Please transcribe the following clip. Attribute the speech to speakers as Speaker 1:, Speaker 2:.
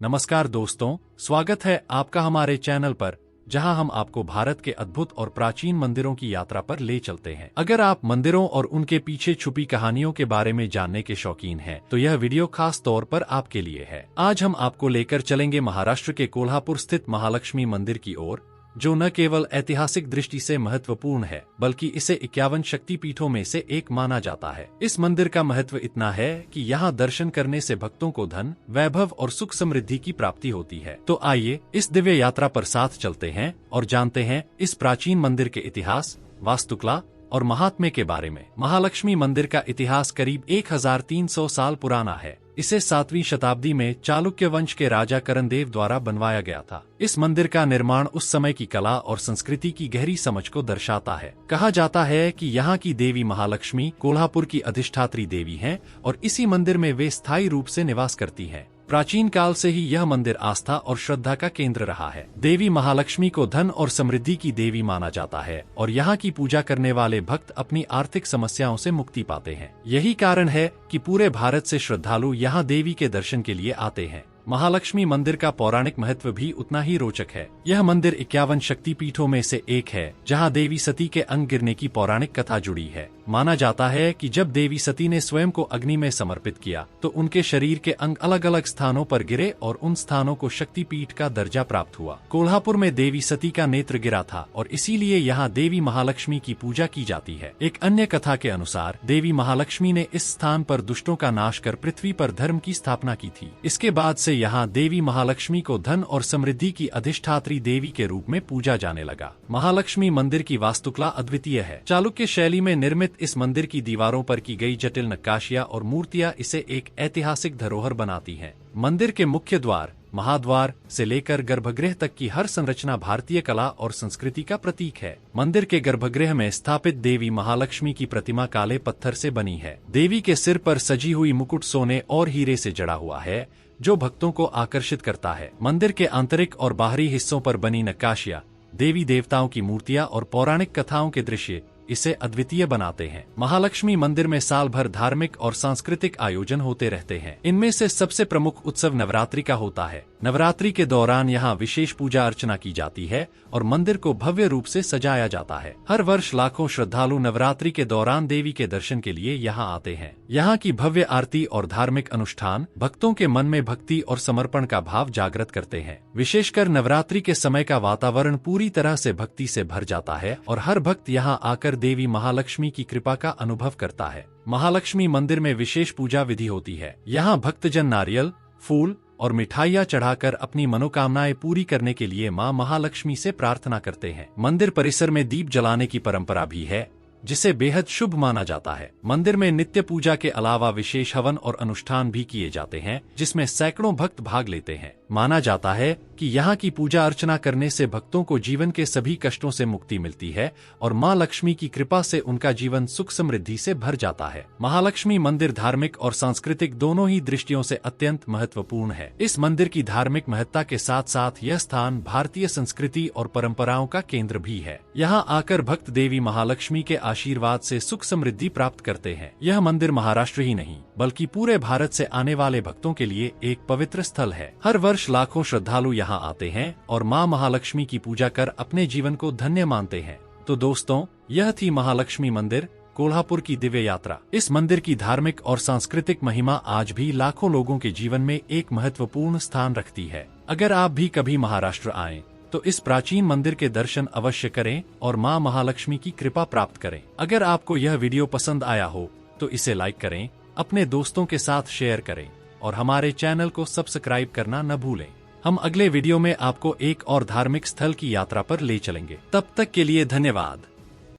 Speaker 1: नमस्कार दोस्तों, स्वागत है आपका हमारे चैनल पर, जहां हम आपको भारत के अद्भुत और प्राचीन मंदिरों की यात्रा पर ले चलते हैं। अगर आप मंदिरों और उनके पीछे छुपी कहानियों के बारे में जानने के शौकीन हैं, तो यह वीडियो खास तौर पर आपके लिए है। आज हम आपको लेकर चलेंगे महाराष्ट्र के कोल्हापुर स्थित महालक्ष्मी मंदिर की ओर, जो न केवल ऐतिहासिक दृष्टि से महत्वपूर्ण है, बल्कि इसे 51 शक्तिपीठों में से एक माना जाता है। इस मंदिर का महत्व इतना है कि यहाँ दर्शन करने से भक्तों को धन, वैभव और सुख समृद्धि की प्राप्ति होती है। तो आइए इस दिव्य यात्रा पर साथ चलते हैं और जानते हैं इस प्राचीन मंदिर के इतिहास, वास्तुकला और महात्म्य के बारे में। महालक्ष्मी मंदिर का इतिहास करीब 1300 साल पुराना है। इसे 7वीं शताब्दी में चालुक्य वंश के राजा करणदेव द्वारा बनवाया गया था। इस मंदिर का निर्माण उस समय की कला और संस्कृति की गहरी समझ को दर्शाता है। कहा जाता है कि यहाँ की देवी महालक्ष्मी कोल्हापुर की अधिष्ठात्री देवी हैं और इसी मंदिर में वे स्थायी रूप से निवास करती हैं। प्राचीन काल से ही यह मंदिर आस्था और श्रद्धा का केंद्र रहा है। देवी महालक्ष्मी को धन और समृद्धि की देवी माना जाता है और यहाँ की पूजा करने वाले भक्त अपनी आर्थिक समस्याओं से मुक्ति पाते हैं। यही कारण है कि पूरे भारत से श्रद्धालु यहाँ देवी के दर्शन के लिए आते हैं। महालक्ष्मी मंदिर का पौराणिक महत्व भी उतना ही रोचक है। यह मंदिर 51 शक्तिपीठों में से एक है, जहां देवी सती के अंग गिरने की पौराणिक कथा जुड़ी है। माना जाता है कि जब देवी सती ने स्वयं को अग्नि में समर्पित किया, तो उनके शरीर के अंग अलग अलग स्थानों पर गिरे और उन स्थानों को शक्तिपीठ का दर्जा प्राप्त हुआ। कोल्हापुर में देवी सती का नेत्र गिरा था और इसीलिए यहाँ देवी महालक्ष्मी की पूजा की जाती है। एक अन्य कथा के अनुसार देवी महालक्ष्मी ने इस स्थान पर दुष्टों का नाश कर पृथ्वी पर धर्म की स्थापना की थी। इसके बाद से यहाँ देवी महालक्ष्मी को धन और समृद्धि की अधिष्ठात्री देवी के रूप में पूजा जाने लगा। महालक्ष्मी मंदिर की वास्तुकला अद्वितीय है। चालुक्य शैली में निर्मित इस मंदिर की दीवारों पर की गई जटिल नक्काशियां और मूर्तियां इसे एक ऐतिहासिक धरोहर बनाती हैं। मंदिर के मुख्य द्वार, महाद्वार से लेकर गर्भगृह तक की हर संरचना भारतीय कला और संस्कृति का प्रतीक है। मंदिर के गर्भगृह में स्थापित देवी महालक्ष्मी की प्रतिमा काले पत्थर से बनी है। देवी के सिर पर सजी हुई मुकुट सोने और हीरे से जड़ा हुआ है, जो भक्तों को आकर्षित करता है। मंदिर के आंतरिक और बाहरी हिस्सों पर बनी नक्काशियां, देवी देवताओं की मूर्तियां और पौराणिक कथाओं के दृश्य इसे अद्वितीय बनाते हैं। महालक्ष्मी मंदिर में साल भर धार्मिक और सांस्कृतिक आयोजन होते रहते हैं। इनमें से सबसे प्रमुख उत्सव नवरात्रि का होता है। नवरात्रि के दौरान यहाँ विशेष पूजा अर्चना की जाती है और मंदिर को भव्य रूप से सजाया जाता है। हर वर्ष लाखों श्रद्धालु नवरात्रि के दौरान देवी के दर्शन के लिए यहाँ आते हैं। यहाँ की भव्य आरती और धार्मिक अनुष्ठान भक्तों के मन में भक्ति और समर्पण का भाव जागृत करते हैं। विशेषकर नवरात्रि के समय का वातावरण पूरी तरह से भक्ति से भर जाता है और हर भक्त यहाँ आकर देवी महालक्ष्मी की कृपा का अनुभव करता है। महालक्ष्मी मंदिर में विशेष पूजा विधि होती है। यहाँ भक्तजन नारियल, फूल और मिठाइयाँ चढ़ाकर अपनी मनोकामनाएं पूरी करने के लिए मां महालक्ष्मी से प्रार्थना करते हैं। मंदिर परिसर में दीप जलाने की परंपरा भी है, जिसे बेहद शुभ माना जाता है। मंदिर में नित्य पूजा के अलावा विशेष हवन और अनुष्ठान भी किए जाते हैं, जिसमें सैकड़ों भक्त भाग लेते हैं। माना जाता है कि यहाँ की पूजा अर्चना करने से भक्तों को जीवन के सभी कष्टों से मुक्ति मिलती है और मां लक्ष्मी की कृपा से उनका जीवन सुख समृद्धि से भर जाता है। महालक्ष्मी मंदिर धार्मिक और सांस्कृतिक दोनों ही दृष्टियों से अत्यंत महत्वपूर्ण है। इस मंदिर की धार्मिक महत्ता के साथ साथ यह स्थान भारतीय संस्कृति और परंपराओं का केंद्र भी है। यहाँ आकर भक्त देवी महालक्ष्मी के आशीर्वाद से सुख समृद्धि प्राप्त करते हैं। यह मंदिर महाराष्ट्र ही नहीं, बल्कि पूरे भारत से आने वाले भक्तों के लिए एक पवित्र स्थल है। हर वर्ष लाखों श्रद्धालु यहाँ आते हैं और मां महालक्ष्मी की पूजा कर अपने जीवन को धन्य मानते हैं। तो दोस्तों, यह थी महालक्ष्मी मंदिर कोल्हापुर की दिव्य यात्रा। इस मंदिर की धार्मिक और सांस्कृतिक महिमा आज भी लाखों लोगों के जीवन में एक महत्वपूर्ण स्थान रखती है। अगर आप भी कभी महाराष्ट्र आएं, तो इस प्राचीन मंदिर के दर्शन अवश्य करें और मां महालक्ष्मी की कृपा प्राप्त करें। अगर आपको यह वीडियो पसंद आया हो तो इसे लाइक करें, अपने दोस्तों के साथ शेयर करें और हमारे चैनल को सब्सक्राइब करना न भूलें। हम अगले वीडियो में आपको एक और धार्मिक स्थल की यात्रा पर ले चलेंगे। तब तक के लिए धन्यवाद।